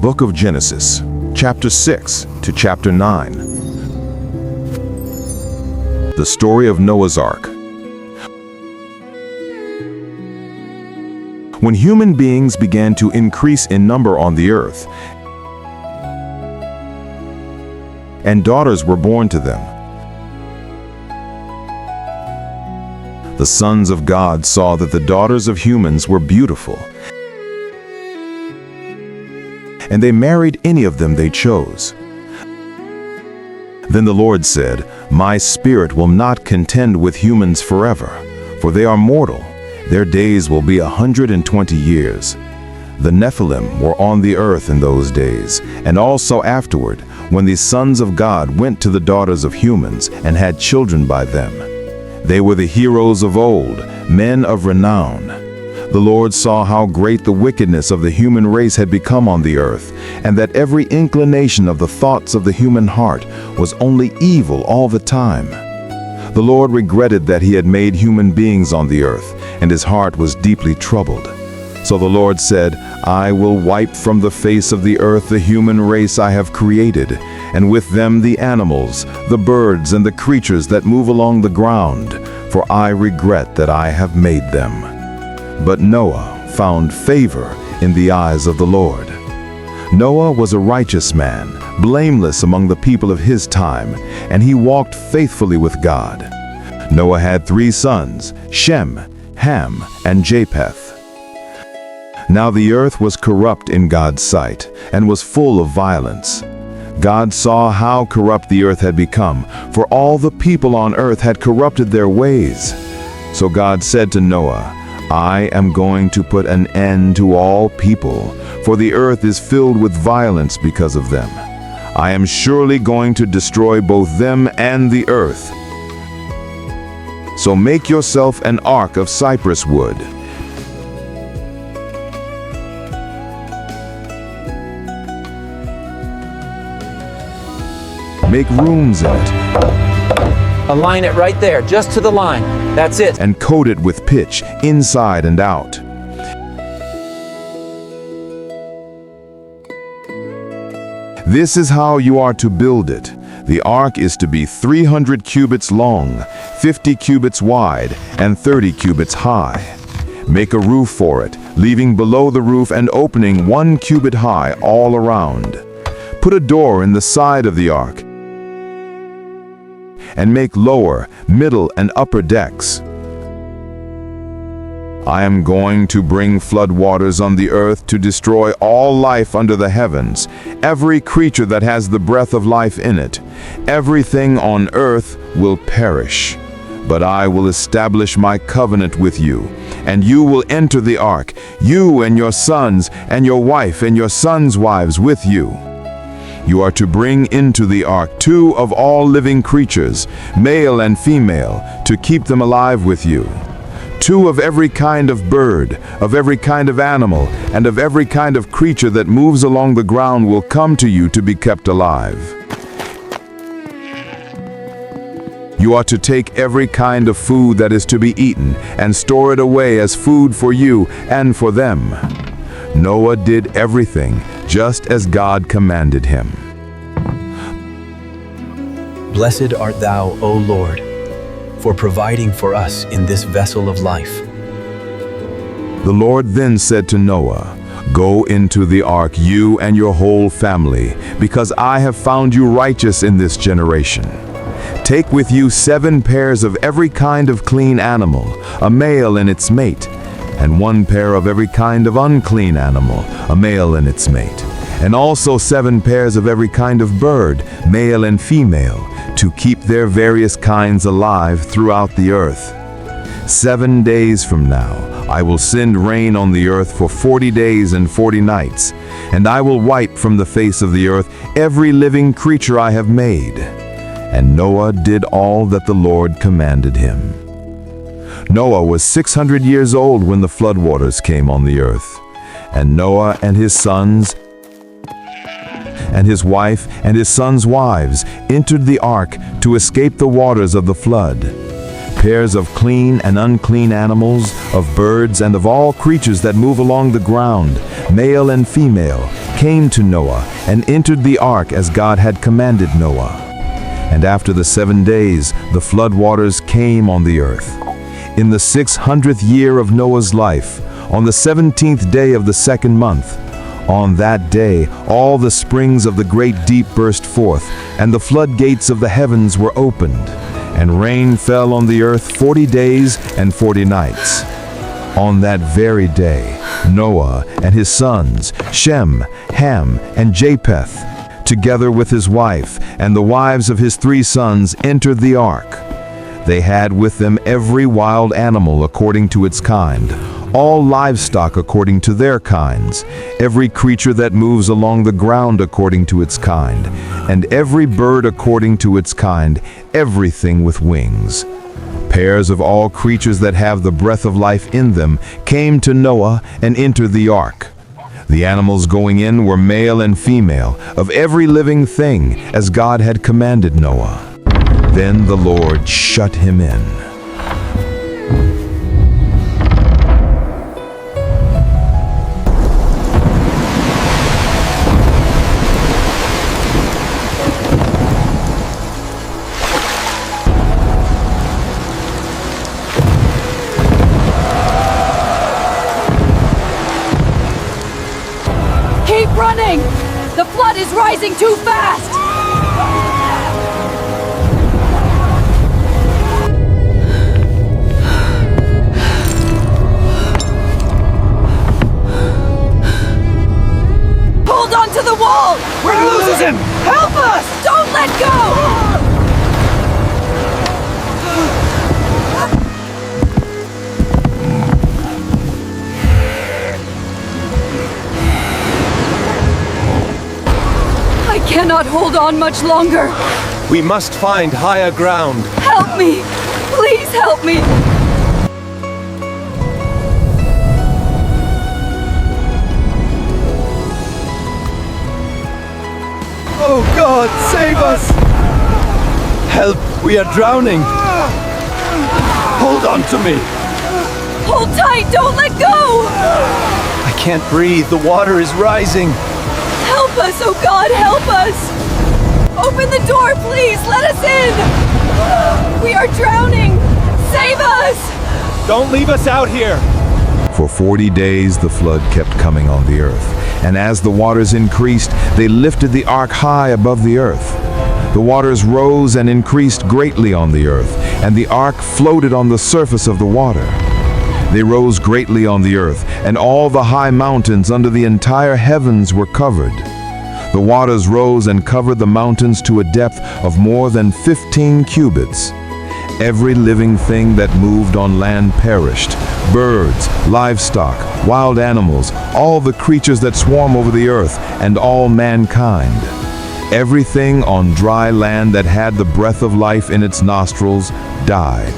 book of Genesis, chapter 6 to chapter 9. The story of Noah's Ark. When human beings began to increase in number on the earth, and daughters were born to them, the sons of God saw that the daughters of humans were beautiful, and they married any of them they chose. Then the Lord said, "My spirit will not contend with humans forever, for they are mortal. Their days will be 120 years. The Nephilim were on the earth in those days, and also afterward, when the sons of God went to the daughters of humans and had children by them. They were the heroes of old, men of renown. The Lord saw how great the wickedness of the human race had become on the earth, and that every inclination of the thoughts of the human heart was only evil all the time. The Lord regretted that he had made human beings on the earth, and his heart was deeply troubled. So the Lord said, I will wipe from the face of the earth the human race I have created, and with them the animals, the birds, and the creatures that move along the ground, for I regret that I have made them. But Noah found favor in the eyes of the Lord. Noah was a righteous man, blameless among the people of his time, and he walked faithfully with God. Noah had 3 sons, Shem, Ham, and Japheth. Now the earth was corrupt in God's sight, and was full of violence. God saw how corrupt the earth had become, for all the people on earth had corrupted their ways. So God said to Noah, I am going to put an end to all people, for the earth is filled with violence because of them. I am surely going to destroy both them and the earth. So make yourself an ark of cypress wood. Make rooms in it. Align it right there, just to the line. That's it. And coat it with pitch, inside and out. This is how you are to build it. The ark is to be 300 cubits long, 50 cubits wide, and 30 cubits high. Make a roof for it, leaving below the roof an opening 1 cubit high all around. Put a door in the side of the ark, and make lower, middle, and upper decks. I am going to bring flood waters on the earth to destroy all life under the heavens, every creature that has the breath of life in it. Everything on earth will perish. But I will establish my covenant with you, and you will enter the ark, you and your sons, and your wife and your sons' wives with you. You are to bring into the ark 2 of all living creatures, male and female, to keep them alive with you. 2 of every kind of bird, of every kind of animal, and of every kind of creature that moves along the ground will come to you to be kept alive. You are to take every kind of food that is to be eaten, and store it away as food for you and for them. Noah did everything just as God commanded him. Blessed art thou, O Lord, for providing for us in this vessel of life. The Lord then said to Noah, Go into the ark, you and your whole family, because I have found you righteous in this generation. Take with you 7 pairs of every kind of clean animal, a male and its mate, and 1 pair of every kind of unclean animal, a male and its mate, and also 7 pairs of every kind of bird, male and female, to keep their various kinds alive throughout the earth. 7 days from now, I will send rain on the earth for 40 days and 40 nights, and I will wipe from the face of the earth every living creature I have made. And Noah did all that the Lord commanded him. Noah was 600 years old when the floodwaters came on the earth. And Noah and his sons and his wife and his sons' wives entered the ark to escape the waters of the flood. Pairs of clean and unclean animals, of birds and of all creatures that move along the ground, male and female, came to Noah and entered the ark as God had commanded Noah. And after the 7 days, the flood waters came on the earth. In the 600th year of Noah's life, on the 17th day of the 2nd month, on that day all the springs of the great deep burst forth, and the floodgates of the heavens were opened, and rain fell on the earth 40 days and 40 nights. On that very day, Noah and his sons, Shem, Ham, and Japheth, together with his wife and the wives of his 3 sons, entered the ark. They had with them every wild animal according to its kind, all livestock according to their kinds, every creature that moves along the ground according to its kind, and every bird according to its kind, everything with wings. Pairs of all creatures that have the breath of life in them came to Noah and entered the ark. The animals going in were male and female, of every living thing, as God had commanded Noah. Then the Lord shut him in. Keep running! The flood is rising too fast! Hold on to the wall! We're gonna lose him! Help us! Don't let go! I cannot hold on much longer. We must find higher ground. Help me! Please help me! Oh God, save us! Help, we are drowning. Hold on to me. Hold tight! Don't let go! I can't breathe, the water is rising. Help us, oh God, help us! Open the door, please! Let us in! We are drowning! Save us! Don't leave us out here. For 40 days the flood kept coming on the earth, and as the waters increased, they lifted the ark high above the earth. The waters rose and increased greatly on the earth, and the ark floated on the surface of the water. They rose greatly on the earth, and all the high mountains under the entire heavens were covered. The waters rose and covered the mountains to a depth of more than 15 cubits. Every living thing that moved on land perished: birds, livestock, wild animals, all the creatures that swarm over the earth, and all mankind. Everything on dry land that had the breath of life in its nostrils died.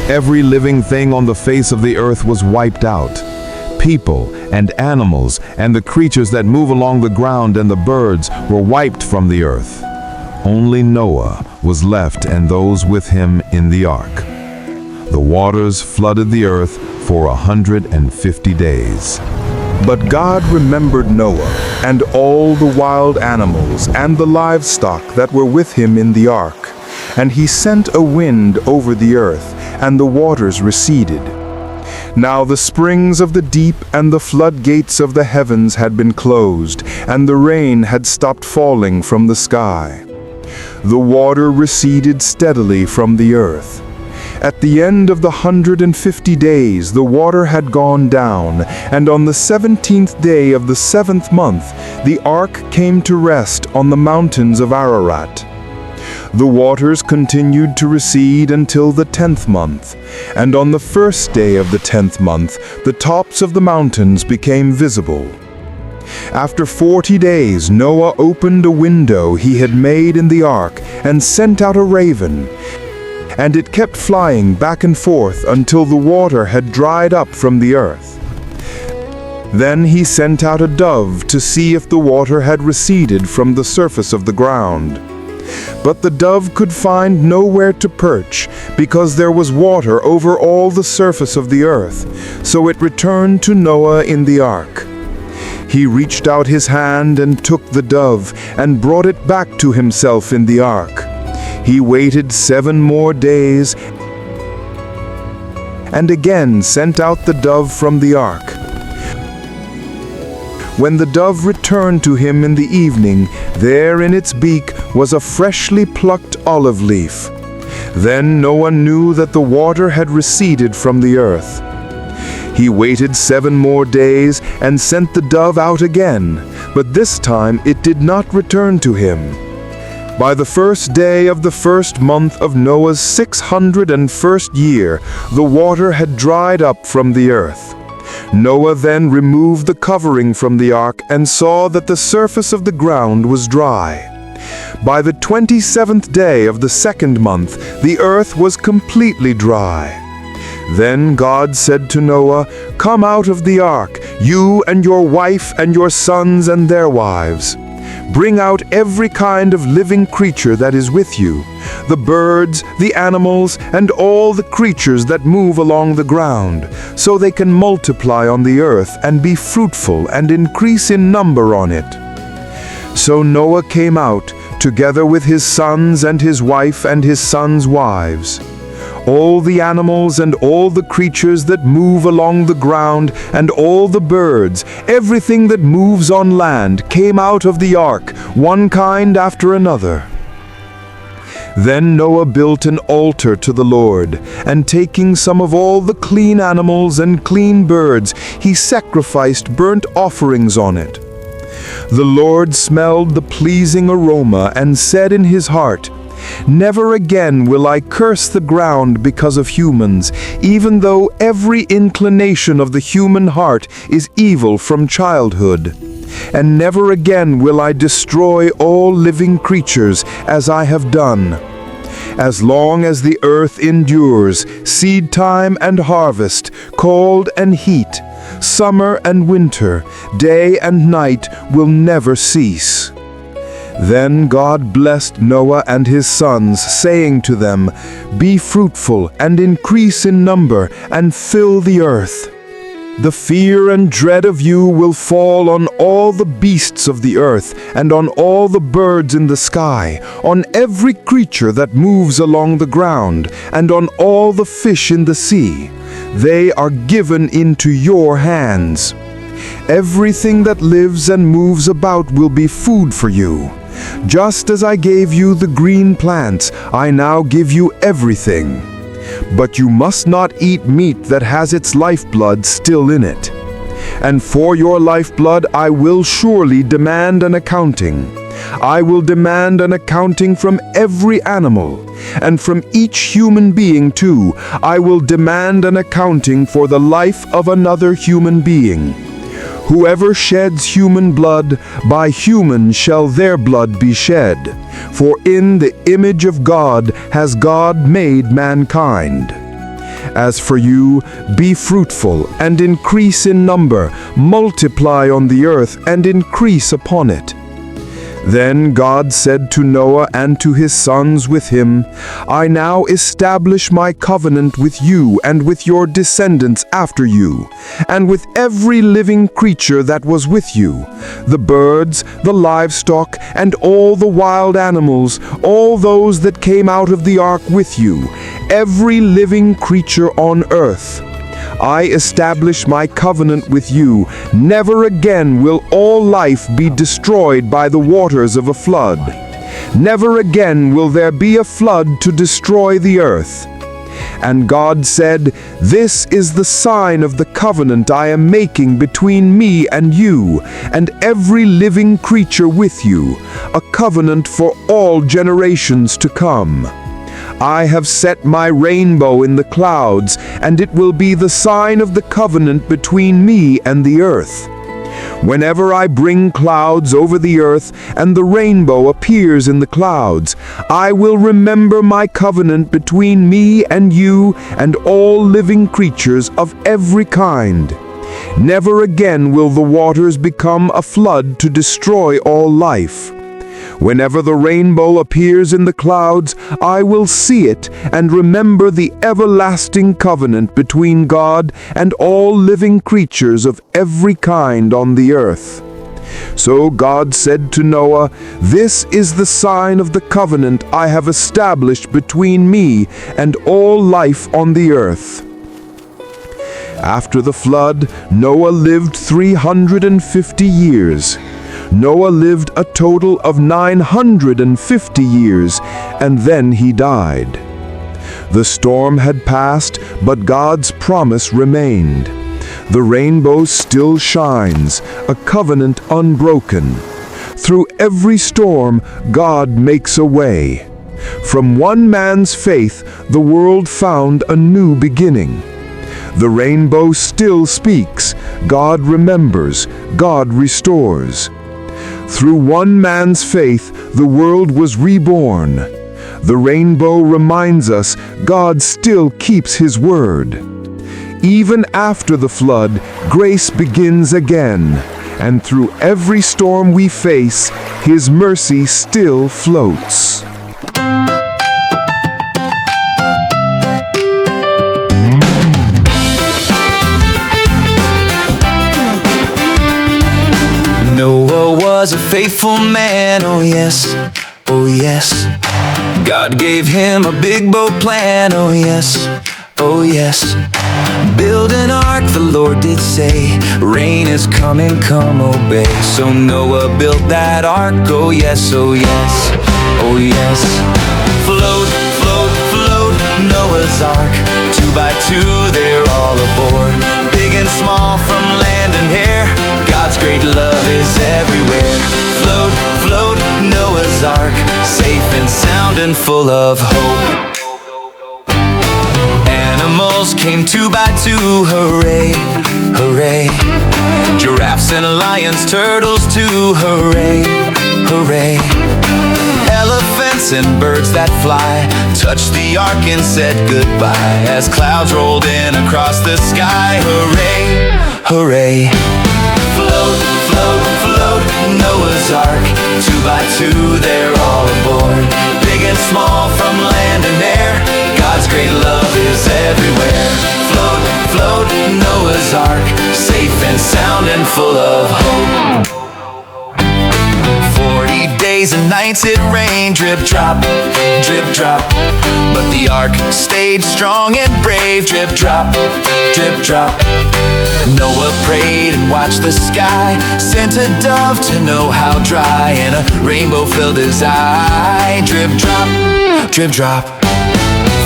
Every living thing on the face of the earth was wiped out. People and animals and the creatures that move along the ground and the birds were wiped from the earth. Only Noah was left and those with him in the ark. The waters flooded the earth for 150 days. But God remembered Noah and all the wild animals and the livestock that were with him in the ark, and he sent a wind over the earth, and the waters receded. Now the springs of the deep and the floodgates of the heavens had been closed, and the rain had stopped falling from the sky. The water receded steadily from the earth. At the end of the 150 days the water had gone down, and on the 17th day of the 7th month the ark came to rest on the mountains of Ararat. The waters continued to recede until the 10th month, and on the first day of the 10th month the tops of the mountains became visible. After 40 days Noah opened a window he had made in the ark and sent out a raven, and it kept flying back and forth until the water had dried up from the earth. Then he sent out a dove to see if the water had receded from the surface of the ground. But the dove could find nowhere to perch, because there was water over all the surface of the earth, so it returned to Noah in the ark. He reached out his hand and took the dove and brought it back to himself in the ark. He waited 7 more days and again sent out the dove from the ark. When the dove returned to him in the evening, there in its beak was a freshly plucked olive leaf. Then Noah knew that the water had receded from the earth. He waited 7 more days and sent the dove out again, but this time it did not return to him. By the first day of the first month of Noah's 601st year, the water had dried up from the earth. Noah then removed the covering from the ark and saw that the surface of the ground was dry. By the 27th day of the second month, the earth was completely dry. Then God said to Noah, "Come out of the ark, you and your wife and your sons and their wives. Bring out every kind of living creature that is with you, the birds, the animals, and all the creatures that move along the ground, so they can multiply on the earth and be fruitful and increase in number on it." So Noah came out, together with his sons and his wife and his sons' wives. All the animals and all the creatures that move along the ground and all the birds, everything that moves on land, came out of the ark, one kind after another. Then Noah built an altar to the Lord, and taking some of all the clean animals and clean birds, he sacrificed burnt offerings on it. The Lord smelled the pleasing aroma and said in his heart, "Never again will I curse the ground because of humans, even though every inclination of the human heart is evil from childhood. And never again will I destroy all living creatures as I have done. As long as the earth endures, seed time and harvest, cold and heat, summer and winter, day and night will never cease." Then God blessed Noah and his sons, saying to them, "Be fruitful and increase in number and fill the earth. The fear and dread of you will fall on all the beasts of the earth and on all the birds in the sky, on every creature that moves along the ground, and on all the fish in the sea. They are given into your hands. Everything that lives and moves about will be food for you. Just as I gave you the green plants, I now give you everything. But you must not eat meat that has its lifeblood still in it. And for your lifeblood I will surely demand an accounting. I will demand an accounting from every animal, and from each human being too. I will demand an accounting for the life of another human being. Whoever sheds human blood, by human shall their blood be shed. For in the image of God has God made mankind. As for you, be fruitful and increase in number, multiply on the earth and increase upon it." Then God said to Noah and to his sons with him, "I now establish my covenant with you and with your descendants after you, and with every living creature that was with you, the birds, the livestock, and all the wild animals, all those that came out of the ark with you, every living creature on earth. I establish my covenant with you. Never again will all life be destroyed by the waters of a flood. Never again will there be a flood to destroy the earth." And God said, "This is the sign of the covenant I am making between me and you, and every living creature with you, a covenant for all generations to come. I have set my rainbow in the clouds, and it will be the sign of the covenant between me and the earth. Whenever I bring clouds over the earth, and the rainbow appears in the clouds, I will remember my covenant between me and you and all living creatures of every kind. Never again will the waters become a flood to destroy all life. Whenever the rainbow appears in the clouds, I will see it and remember the everlasting covenant between God and all living creatures of every kind on the earth. So God said to Noah, "This is the sign of the covenant I have established between me and all life on the earth." After the flood, Noah lived 350 years. Noah lived a total of 950 years, and then he died. The storm had passed, but God's promise remained. The rainbow still shines, a covenant unbroken. Through every storm, God makes a way. From one man's faith, the world found a new beginning. The rainbow still speaks, God remembers, God restores. Through one man's faith, the world was reborn. The rainbow reminds us God still keeps His word. Even after the flood, grace begins again, and through every storm we face, His mercy still floats. Noah was a faithful man, oh yes, oh yes. God gave him a big bold plan, oh yes, oh yes. Build an ark, the Lord did say, rain is coming, come obey. So Noah built that ark, oh yes, oh yes, oh yes. Float, float, float, Noah's ark, 2 by 2, they're all aboard. Big and small, from land and air, God's great love is everywhere. Float, float, Noah's ark, safe and sound and full of hope. Animals came 2 by 2, hooray, hooray. Giraffes and lions, turtles too, hooray, hooray. Elephants and birds that fly touched the ark and said goodbye as clouds rolled in across the sky, hooray, hooray. Float, float, float, Noah's ark, 2 by 2, they're all aboard. Big and small, from land and air, God's great love is everywhere. Float, float, Noah's ark, safe and sound and full of hope. 40 days and nights it rained, drip drop, drip drop. But the ark stayed strong and brave, drip drop, drip drop. Noah prayed and watched the sky, sent a dove to know how dry, and a rainbow filled his eye, drip drop, drip drop.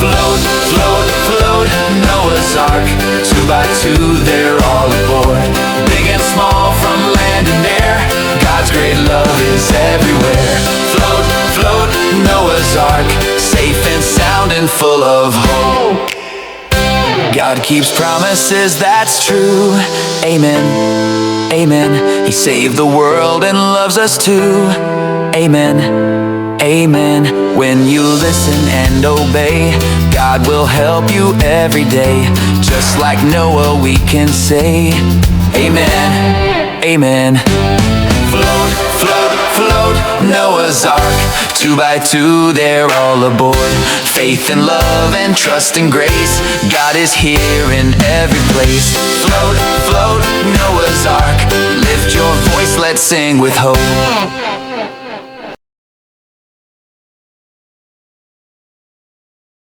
Float, float, float, Noah's ark, 2 by 2, they're all aboard. Big and small, from land and air, God's great love is everywhere. Float, float, Noah's ark, safe and sound and full of hope. God keeps promises, that's true, amen, amen. He saved the world and loves us too, amen, amen. When you listen and obey, God will help you every day. Just like Noah we can say, amen, amen. Float, float, float, Noah's ark, 2 by 2, they're all aboard. Faith and love and trust and grace, God is here in every place. Float, float, Noah's ark, lift your voice, let's sing with hope.